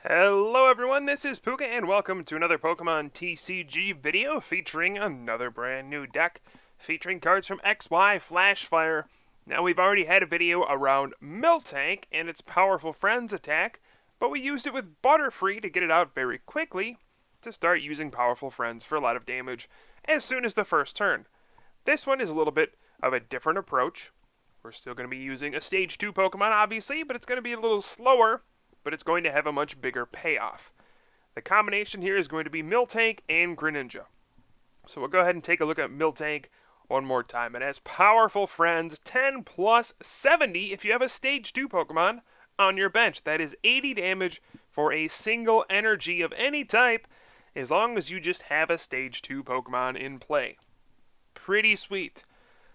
Hello everyone, this is Pooka and welcome to another Pokemon TCG video featuring another brand new deck featuring cards from XY Flashfire. Now we've already had a video around Miltank and its powerful friends attack, but we used it with Butterfree to get it out very quickly to start using powerful friends for a lot of damage as soon as the first turn. This one is a little bit of a different approach. We're still going to be using a Stage 2 Pokemon obviously, but it's going to be a little slower, but it's going to have a much bigger payoff. The combination here is going to be Miltank and Greninja. So we'll go ahead and take a look at Miltank one more time. It has powerful friends, 10 plus 70 if you have a Stage 2 Pokemon on your bench. That is 80 damage for a single energy of any type, as long as you just have a Stage 2 Pokemon in play. Pretty sweet.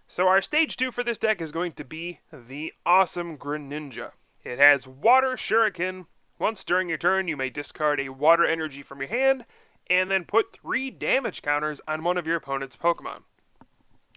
So our Stage 2 for this deck is going to be the awesome Greninja. It has Water Shuriken. Once during your turn, you may discard a water energy from your hand, and then put 3 damage counters on one of your opponent's Pokemon.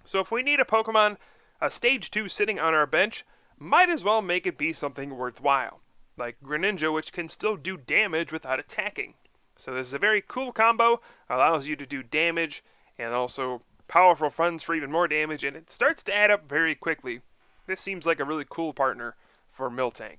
So if we need a Pokemon, a Stage 2 sitting on our bench, might as well make it be something worthwhile, like Greninja, which can still do damage without attacking. So this is a very cool combo, allows you to do damage, and also powerful friends for even more damage, and it starts to add up very quickly. This seems like a really cool partner for Miltank.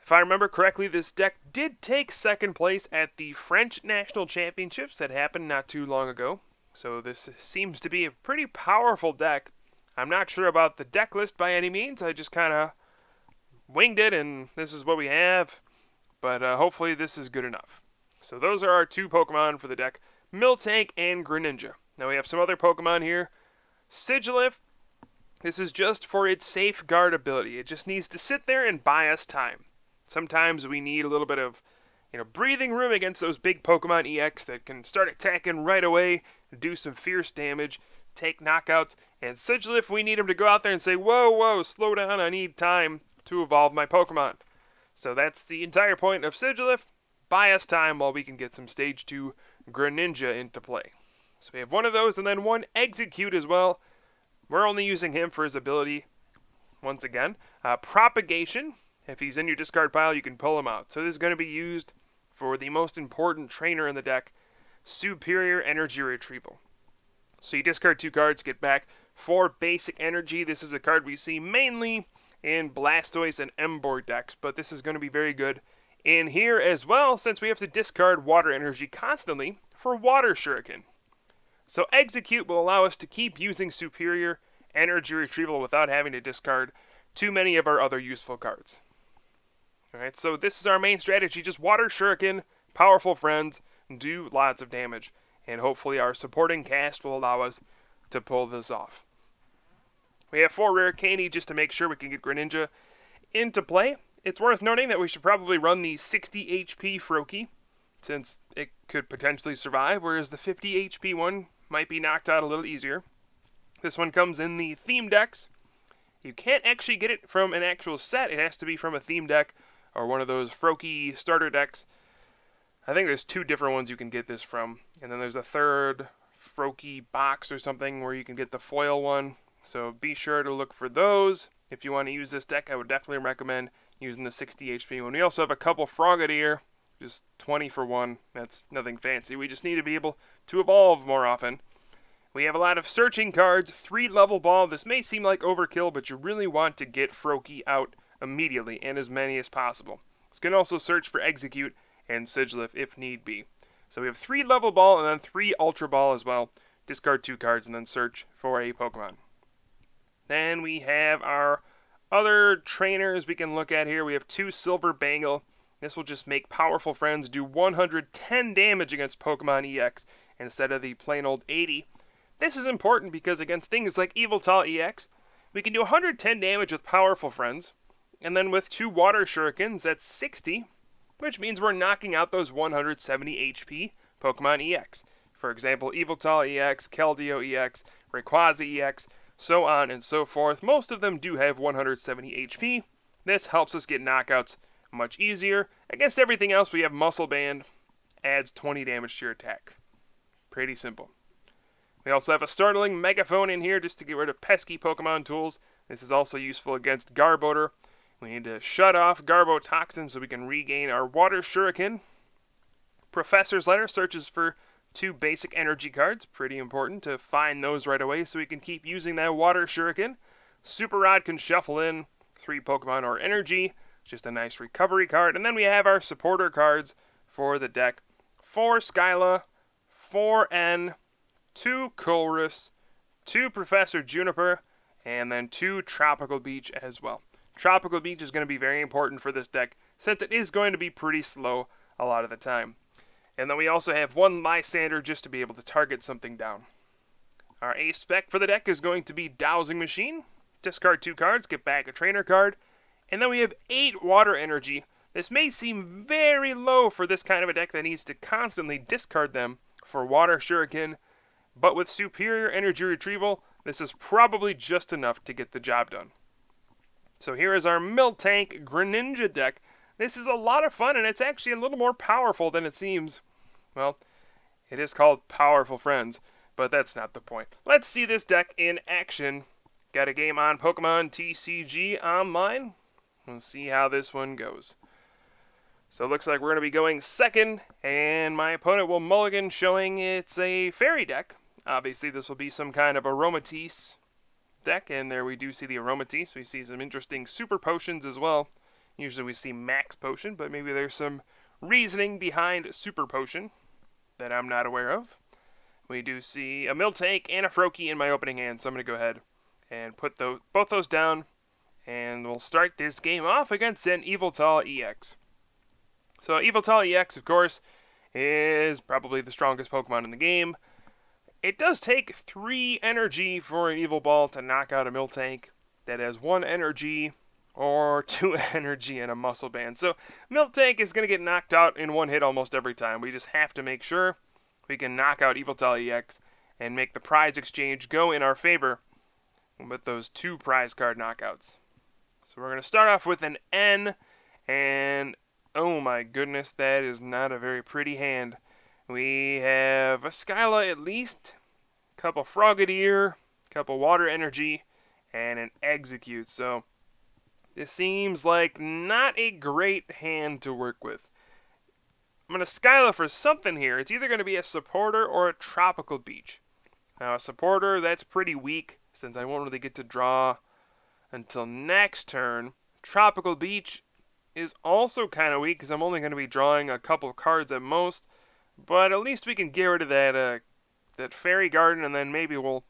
If I remember correctly, this deck did take second place at the French National Championships that happened not too long ago, so this seems to be a pretty powerful deck. I'm not sure about the deck list by any means, I just kind of winged it and this is what we have, but hopefully this is good enough. So those are our 2 Pokemon for the deck, Miltank and Greninja. Now we have some other Pokemon here. Sigilyph. This is just for its safeguard ability. It just needs to sit there and buy us time. Sometimes we need a little bit of, breathing room against those big Pokemon EX that can start attacking right away, do some fierce damage, take knockouts, and Sigilyph, we need him to go out there and say, whoa, slow down, I need time to evolve my Pokemon. So that's the entire point of Sigilyph. Buy us time while we can get some Stage 2 Greninja into play. So we have one of those and then one Execute as well. We're only using him for his ability, once again. Propagation. If he's in your discard pile, you can pull him out. So this is going to be used for the most important trainer in the deck, Superior Energy Retrieval. So you discard 2 cards, get back 4 basic energy. This is a card we see mainly in Blastoise and Emboar decks, but this is going to be very good in here as well, since we have to discard water energy constantly for Water Shuriken. So Execute will allow us to keep using Superior Energy Retrieval without having to discard too many of our other useful cards. Alright, so this is our main strategy, just Water Shuriken, powerful friends, do lots of damage, and hopefully our supporting cast will allow us to pull this off. We have 4 Rare Candy just to make sure we can get Greninja into play. It's worth noting that we should probably run the 60 HP Froakie, since it could potentially survive, whereas the 50 HP one might be knocked out a little easier. This one comes in the theme decks. You can't actually get it from an actual set. It has to be from a theme deck or one of those Froakie starter decks. I think there's 2 different ones you can get this from. And then there's a third Froakie box or something where you can get the foil one. So be sure to look for those. If you want to use this deck, I would definitely recommend using the 60 HP one. We also have a couple Frogadier. Just 20 for 1. That's nothing fancy. We just need to be able to evolve more often. We have a lot of searching cards. 3 level ball. This may seem like overkill, but you really want to get Froakie out immediately and as many as possible. You can also search for Execute and Sigilyph if need be. So we have 3 level ball and then 3 ultra ball as well. Discard 2 cards and then search for a Pokemon. Then we have our other trainers we can look at here. We have 2 Silver Bangle. This will just make powerful friends do 110 damage against Pokemon EX instead of the plain old 80. This is important because against things like Yveltal EX, we can do 110 damage with powerful friends, and then with 2 Water Shurikens, that's 60, which means we're knocking out those 170 HP Pokemon EX. For example, Yveltal EX, Keldeo EX, Rayquaza EX, so on and so forth. Most of them do have 170 HP. This helps us get knockouts much easier. Against everything else, we have Muscle Band, adds 20 damage to your attack. Pretty simple. We also have a startling Megaphone in here just to get rid of pesky Pokemon tools. This is also useful against Garbodor. We need to shut off Garbotoxin so we can regain our Water Shuriken. Professor's Letter searches for 2 basic energy cards. Pretty important to find those right away so we can keep using that Water Shuriken. Super Rod can shuffle in 3 Pokemon or energy. Just a nice recovery card. And then we have our supporter cards for the deck. 4 Skyla, 4 N, 2 Colress, 2 Professor Juniper, and then 2 Tropical Beach as well. Tropical Beach is going to be very important for this deck since it is going to be pretty slow a lot of the time. And then we also have 1 Lysander just to be able to target something down. Our ace spec for the deck is going to be Dowsing Machine. Discard 2 cards, get back a trainer card. And then we have 8 Water Energy. This may seem very low for this kind of a deck that needs to constantly discard them for Water Shuriken, but with superior energy retrieval, this is probably just enough to get the job done. So here is our Miltank Greninja deck. This is a lot of fun, and it's actually a little more powerful than it seems. Well, it is called Powerful Friends, but that's not the point. Let's see this deck in action. Got a game on Pokemon TCG Online. We'll see how this one goes. So it looks like we're going to be going second, and my opponent will mulligan, showing it's a fairy deck. Obviously, this will be some kind of Aromatisse deck, and there we do see the Aromatisse. We see some interesting super potions as well. Usually we see max potion, but maybe there's some reasoning behind super potion that I'm not aware of. We do see a Miltank and a Froakie in my opening hand, so I'm going to go ahead and put both those down, and we'll start this game off against an Yveltal EX. So Yveltal EX, of course, is probably the strongest Pokemon in the game. It does take 3 energy for an Evil Ball to knock out a Miltank that has 1 energy or 2 energy and a Muscle Band. So Miltank is going to get knocked out in 1 hit almost every time. We just have to make sure we can knock out Yveltal EX and make the prize exchange go in our favor with those 2 prize card knockouts. So we're going to start off with an N, and oh my goodness, that is not a very pretty hand. We have a Skyla at least, a couple Frogadier, a couple Water Energy, and an Execute. So this seems like not a great hand to work with. I'm going to Skyla for something here. It's either going to be a Supporter or a Tropical Beach. Now a Supporter, that's pretty weak, since I won't really get to draw until next turn. Tropical Beach is also kind of weak, because I'm only going to be drawing a couple cards at most. But at least we can get rid of that Fairy Garden, and then maybe we'll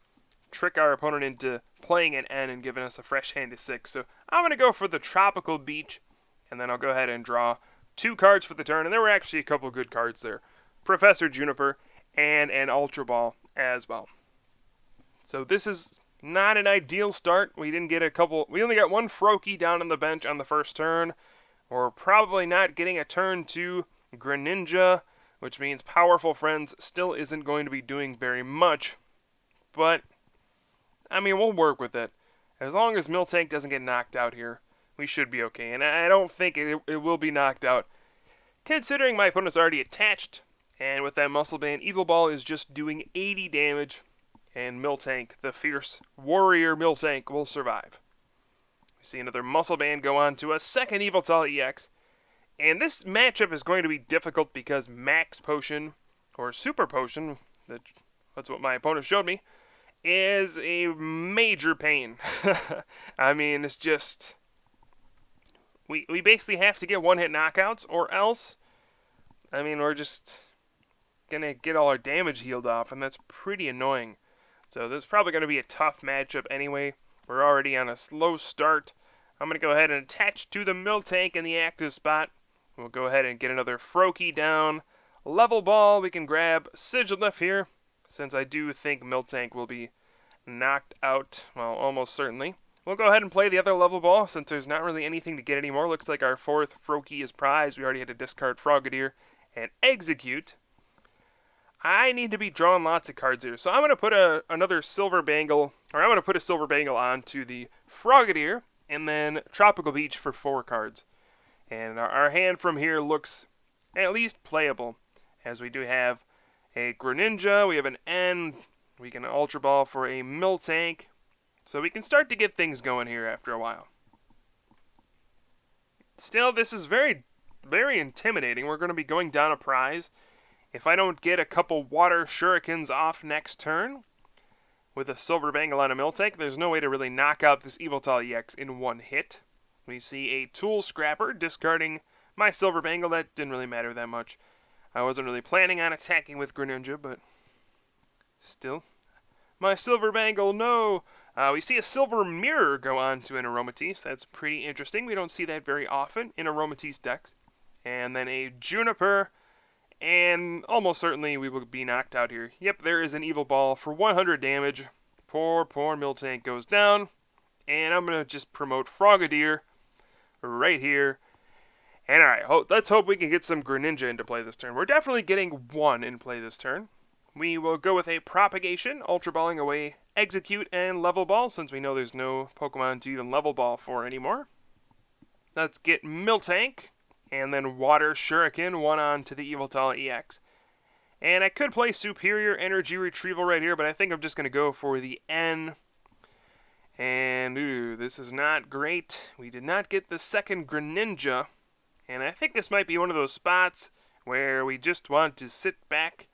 trick our opponent into playing an N and giving us a fresh hand of 6. So I'm going to go for the Tropical Beach, and then I'll go ahead and draw 2 cards for the turn. And there were actually a couple good cards there. Professor Juniper and an Ultra Ball as well. So this is not an ideal start. We only got 1 Froakie down on the bench on the first turn. We're probably not getting a turn to Greninja, which means Powerful Friends still isn't going to be doing very much. But, I mean, we'll work with it. As long as Miltank doesn't get knocked out here, we should be okay. And I don't think it will be knocked out, considering my opponent's already attached. And with that Muscle Band, Evil Ball is just doing 80 damage. And Miltank, the fierce warrior Miltank, will survive. We see another Muscle Band go on to a second Yveltal EX. And this matchup is going to be difficult because Max Potion, or Super Potion, that's what my opponent showed me, is a major pain. I mean, it's just... We basically have to get 1-hit knockouts, or else, I mean, we're just going to get all our damage healed off, and that's pretty annoying. So this is probably going to be a tough matchup anyway. We're already on a slow start. I'm going to go ahead and attach to the Miltank in the active spot. We'll go ahead and get another Froakie down. Level Ball, we can grab Sigilyph here, since I do think Miltank will be knocked out, well, almost certainly. We'll go ahead and play the other Level Ball, since there's not really anything to get anymore. Looks like our 4th Froakie is prized. We already had to discard Frogadier and Execute. I need to be drawing lots of cards here, so I'm going to put another Silver Bangle, or I'm going to put a Silver Bangle onto the Frogadier, and then Tropical Beach for 4 cards. And our hand from here looks at least playable, as we do have a Greninja, we have an N, we can Ultra Ball for a Miltank, so we can start to get things going here after a while. Still, this is very, very intimidating. We're going to be going down a prize. If I don't get a couple water shurikens off next turn with a silver bangle on a Miltank, there's no way to really knock out this Yveltal EX in one hit. We see a tool scrapper discarding my silver bangle. That didn't really matter that much. I wasn't really planning on attacking with Greninja, but still. My silver bangle, no! We see a silver mirror go on to an Aromatisse. That's pretty interesting. We don't see that very often in Aromatisse decks. And then a Juniper, and almost certainly we will be knocked out here. Yep, there is an Evil Ball for 100 damage. Poor Miltank goes down. And I'm going to just promote Frogadier right here. And alright, let's hope we can get some Greninja into play this turn. We're definitely getting one in play this turn. We will go with a Propagation, Ultra Balling away, Execute, and Level Ball, since we know there's no Pokemon to even Level Ball for anymore. Let's get Miltank, and then Water Shuriken, one on to the Yveltal EX. And I could play Superior Energy Retrieval right here, but I think I'm just going to go for the N. And, ooh, this is not great. We did not get the second Greninja. And I think this might be one of those spots where we just want to sit back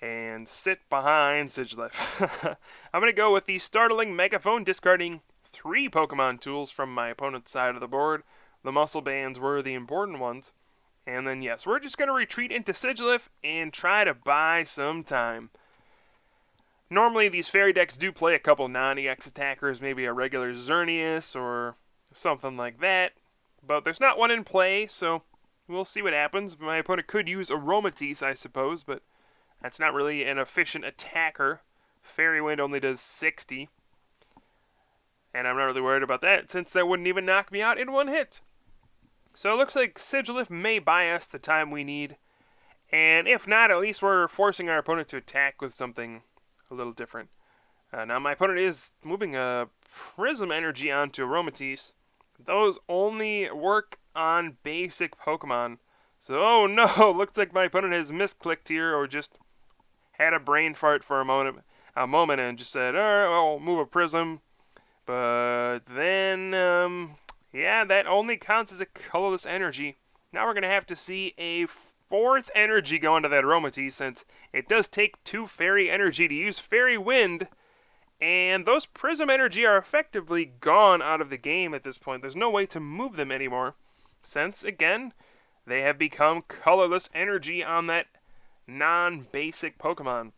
and sit behind Sigilyph. I'm going to go with the Startling Megaphone, discarding 3 Pokemon tools from my opponent's side of the board. The Muscle Bands were the important ones. And then, yes, we're just going to retreat into Sigilyph and try to buy some time. Normally, these fairy decks do play a couple non-EX attackers, maybe a regular Xerneas or something like that. But there's not one in play, so we'll see what happens. My opponent could use Aromatisse, I suppose, but that's not really an efficient attacker. Fairy Wind only does 60. And I'm not really worried about that, since that wouldn't even knock me out in one hit. So it looks like Sigilyph may buy us the time we need. And if not, at least we're forcing our opponent to attack with something a little different. Now my opponent is moving a Prism Energy onto Aromatisse. Those only work on basic Pokemon. So, oh no, looks like my opponent has misclicked here, or just had a brain fart for a moment and just said, alright, well, I'll move a Prism. But then, yeah, that only counts as a colorless energy. Now we're going to have to see a 4th energy go into that Aromatisse, since it does take 2 Fairy Energy to use Fairy Wind. And those Prism Energy are effectively gone out of the game at this point. There's no way to move them anymore, since, again, they have become colorless energy on that non-basic Pokemon.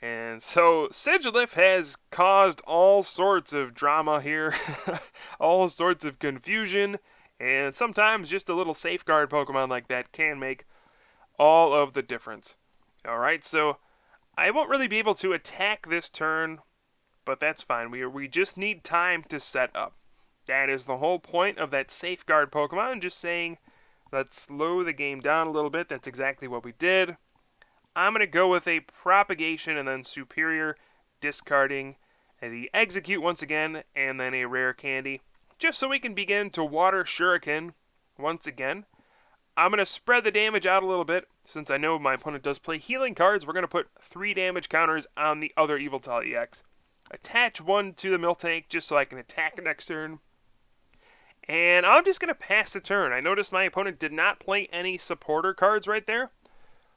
And so Sigilyph has caused all sorts of drama here, all sorts of confusion, and sometimes just a little safeguard Pokemon like that can make all of the difference. Alright, so I won't really be able to attack this turn, but that's fine. We just need time to set up. That is the whole point of that safeguard Pokemon, just saying, let's slow the game down a little bit. That's exactly what we did. I'm going to go with a Propagation and then Superior, discarding the Execute once again, and then a Rare Candy, just so we can begin to Water Shuriken once again. I'm going to spread the damage out a little bit. Since I know my opponent does play healing cards, we're going to put 3 damage counters on the other Yveltal EX. Attach 1 to the Miltank just so I can attack next turn. And I'm just going to pass the turn. I noticed my opponent did not play any supporter cards right there.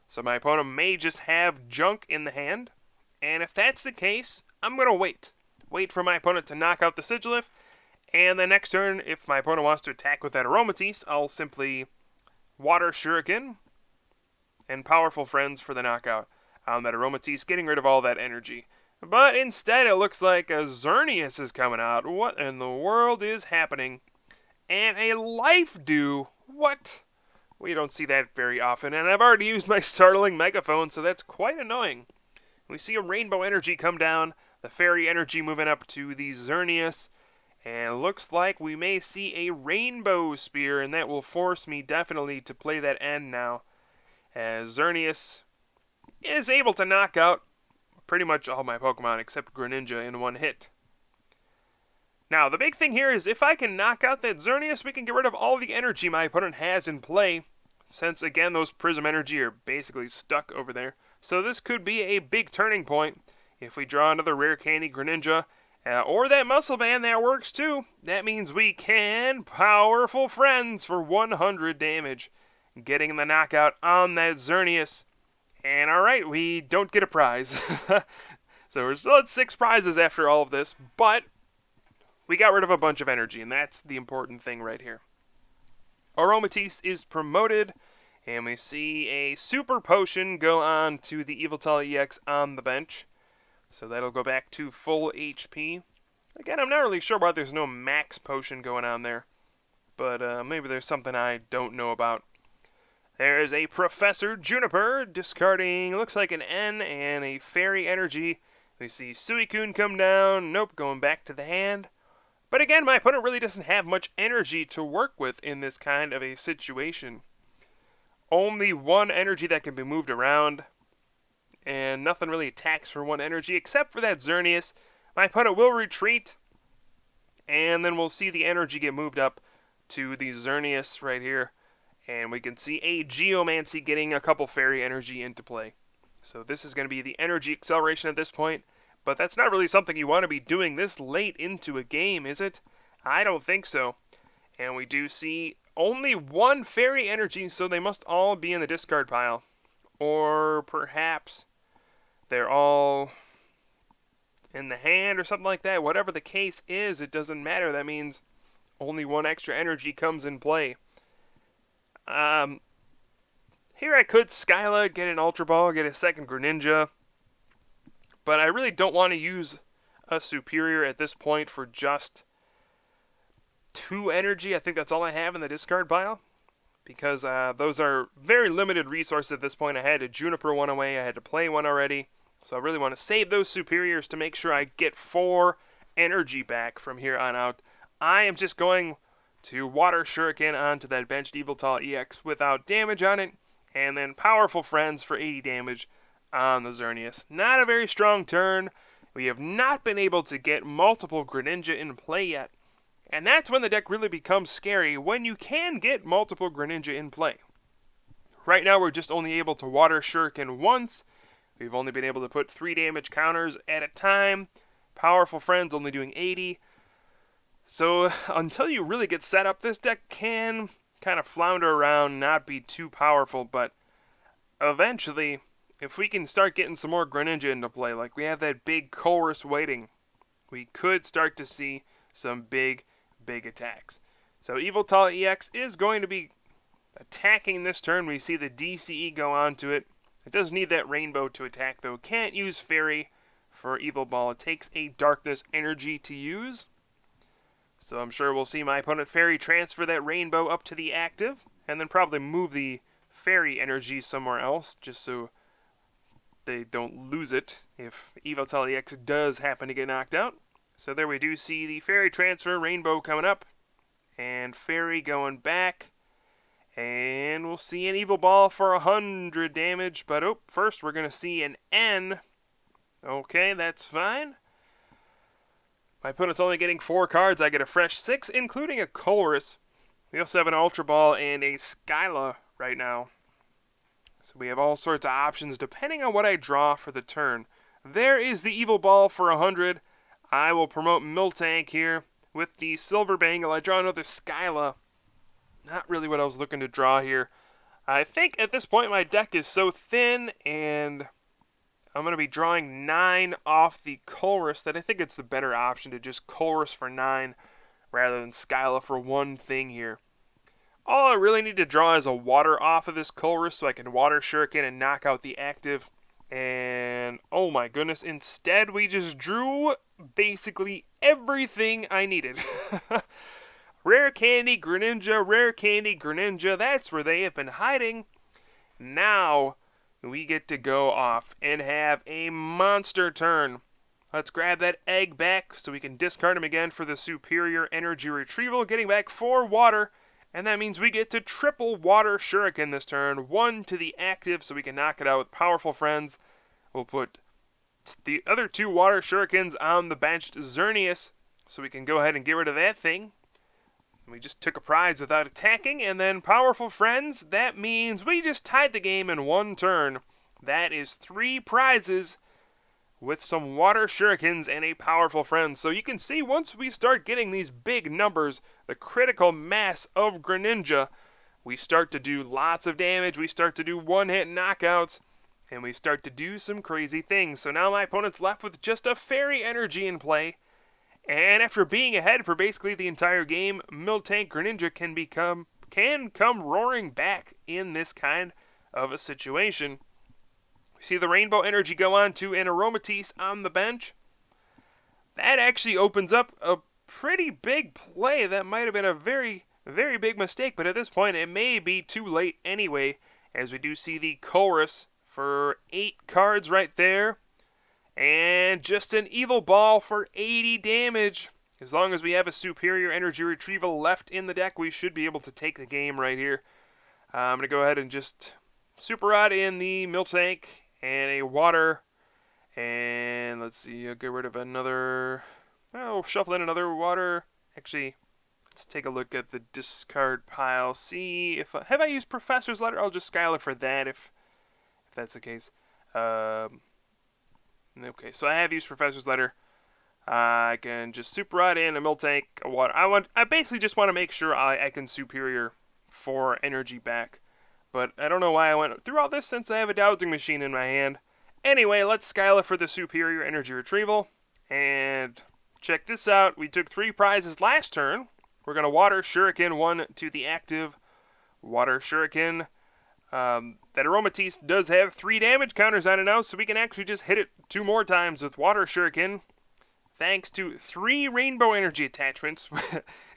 So my opponent may just have junk in the hand. And if that's the case, I'm going to wait. Wait for my opponent to knock out the Sigilyph. And the next turn, if my opponent wants to attack with that Aromatisse, I'll simply Water Shuriken and Powerful Friends for the knockout on that Aromatisse, getting rid of all that energy. But instead, it looks like a Xerneas is coming out. What in the world is happening? And a Life Dew. What? We don't see that very often, and I've already used my Startling Megaphone, so that's quite annoying. We see a Rainbow Energy come down, the Fairy Energy moving up to the Xerneas, and it looks like we may see a Rainbow Spear, and that will force me definitely to play that end now, as Xerneas is able to knock out pretty much all my Pokemon except Greninja in one hit. Now, the big thing here is if I can knock out that Xerneas, we can get rid of all the energy my opponent has in play, since, again, those Prism Energy are basically stuck over there. So this could be a big turning point if we draw another Rare Candy Greninja, Or that muscle band, that works too. That means we can Powerful Friends for 100 damage, getting the knockout on that Xerneas. And alright, we don't get a prize. So we're still at 6 prizes after all of this, but we got rid of a bunch of energy, and that's the important thing right here. Aromatisse is promoted, and we see a Super Potion go on to the Yveltal EX on the bench. So that'll go back to full HP. Again, I'm not really sure why there's no Max Potion going on there, but maybe there's something I don't know about. There's a Professor Juniper discarding, looks like an N and a Fairy Energy. We see Suicune come down. Nope, going back to the hand. But again, my opponent really doesn't have much energy to work with in this kind of a situation. Only one energy that can be moved around, and nothing really attacks for one energy except for that Xerneas. My opponent will retreat, and then we'll see the energy get moved up to the Xerneas right here. And we can see a Geomancy getting a couple Fairy Energy into play. So this is going to be the energy acceleration at this point. But that's not really something you want to be doing this late into a game, is it? I don't think so. And we do see only one Fairy Energy, so they must all be in the discard pile. Or perhaps they're all in the hand or something like that. Whatever the case is, it doesn't matter. That means only one extra energy comes in play. Here I could Skyla, get an Ultra Ball, get a second Greninja, but I really don't want to use a Superior at this point for just 2 energy. I think that's all I have in the discard pile, because those are very limited resources at this point. I had to Juniper one away, I had to play one already, so I really want to save those Superiors to make sure I get 4 energy back from here on out. I am just going to Water Shuriken onto that benched Yveltal EX without damage on it, and then Powerful Friends for 80 damage on the Xerneas. Not a very strong turn. We have not been able to get multiple Greninja in play yet, and that's when the deck really becomes scary, when you can get multiple Greninja in play. Right now we're just only able to Water Shuriken once. We've only been able to put 3 damage counters at a time. Powerful Friends only doing 80. So until you really get set up, this deck can kind of flounder around, not be too powerful, but eventually, if we can start getting some more Greninja into play, like we have that big Chorus waiting, we could start to see some big attacks. So Yveltal EX is going to be attacking this turn. We see the DCE go onto it. It does need that Rainbow to attack, though. Can't use Fairy for Evil Ball. It takes a Darkness Energy to use. So I'm sure we'll see my opponent Fairy transfer that Rainbow up to the active, and then probably move the Fairy Energy somewhere else, just so they don't lose it if Yveltal EX does happen to get knocked out. So there we do see the Fairy transfer, Rainbow coming up, and Fairy going back. And we'll see an Evil Ball for 100 damage, but first we're going to see an N. Okay, that's fine. My opponent's only getting 4 cards. I get a fresh 6, including a Chorus. We also have an Ultra Ball and a Skyla right now. So we have all sorts of options depending on what I draw for the turn. There is the Evil Ball for 100. I will promote Miltank here with the Silver Bangle. I draw another Skyla. Not really what I was looking to draw here. I think at this point my deck is so thin, and I'm going to be drawing 9 off the Chorus, that I think it's the better option to just Chorus for 9 rather than Skyla for 1 thing here. All I really need to draw is a Water off of this Chorus so I can Water Shuriken and knock out the active. And oh my goodness, instead we just drew basically everything I needed. Rare Candy Greninja, that's where they have been hiding. Now we get to go off and have a monster turn. Let's grab that egg back so we can discard him again for the Superior Energy Retrieval, getting back 4 water, and that means we get to triple Water Shuriken this turn. 1 to the active so we can knock it out with Powerful Friends. We'll put the other 2 Water Shurikens on the benched Xerneas so we can go ahead and get rid of that thing. We just took a prize without attacking, and then Powerful Friends, that means we just tied the game in 1 turn. That is 3 prizes with some water shurikens and a powerful friend. So you can see once we start getting these big numbers, the critical mass of Greninja, we start to do lots of damage, we start to do one-hit knockouts, and we start to do some crazy things. So now my opponent's left with just a Fairy Energy in play, and after being ahead for basically the entire game, Miltank Greninja can come roaring back in this kind of a situation. We see the Rainbow Energy go on to an Aromatisse on the bench. That actually opens up a pretty big play. That might have been a very, very big mistake, but at this point it may be too late anyway, as we do see the Chorus for 8 cards right there. And just an Evil Ball for 80 damage. As long as we have a Superior Energy Retrieval left in the deck, we should be able to take the game right here. I'm going to go ahead and just Super Rod in the Miltank and a Water. And let's see, I'll get rid of another... Oh, shuffle in another Water. Actually, let's take a look at the discard pile. See if... have I used Professor's Letter? I'll just Sigilyph for that if that's the case. Okay, so I have used Professor's Letter. I can just Super Rod in a Miltank, a Water. I basically just want to make sure I can Superior for energy back. But I don't know why I went through all this since I have a Dowsing Machine in my hand. Anyway, let's Sigilyph for the Superior Energy Retrieval. And check this out. We took 3 prizes last turn. We're going to Water Shuriken 1 to the active Water Shuriken. That Aromatisse does have 3 damage counters on it now, so we can actually just hit it 2 more times with Water Shuriken. Thanks to 3 Rainbow Energy attachments,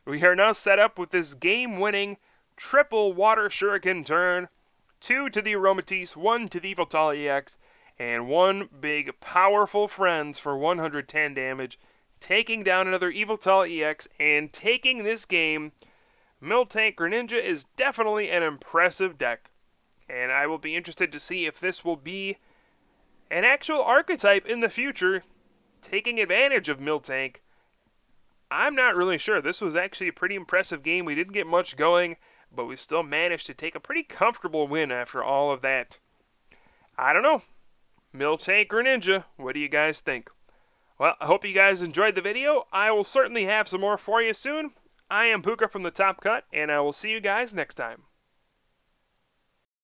we are now set up with this game-winning triple Water Shuriken turn. 2 to the Aromatisse, 1 to the Yveltal EX, and 1 big powerful Friends for 110 damage, taking down another Yveltal EX and taking this game. Miltank Greninja is definitely an impressive deck. And I will be interested to see if this will be an actual archetype in the future, taking advantage of Miltank. I'm not really sure. This was actually a pretty impressive game. We didn't get much going, but we still managed to take a pretty comfortable win after all of that. I don't know. Miltank Greninja, what do you guys think? Well, I hope you guys enjoyed the video. I will certainly have some more for you soon. I am Pooka from the Top Cut, and I will see you guys next time.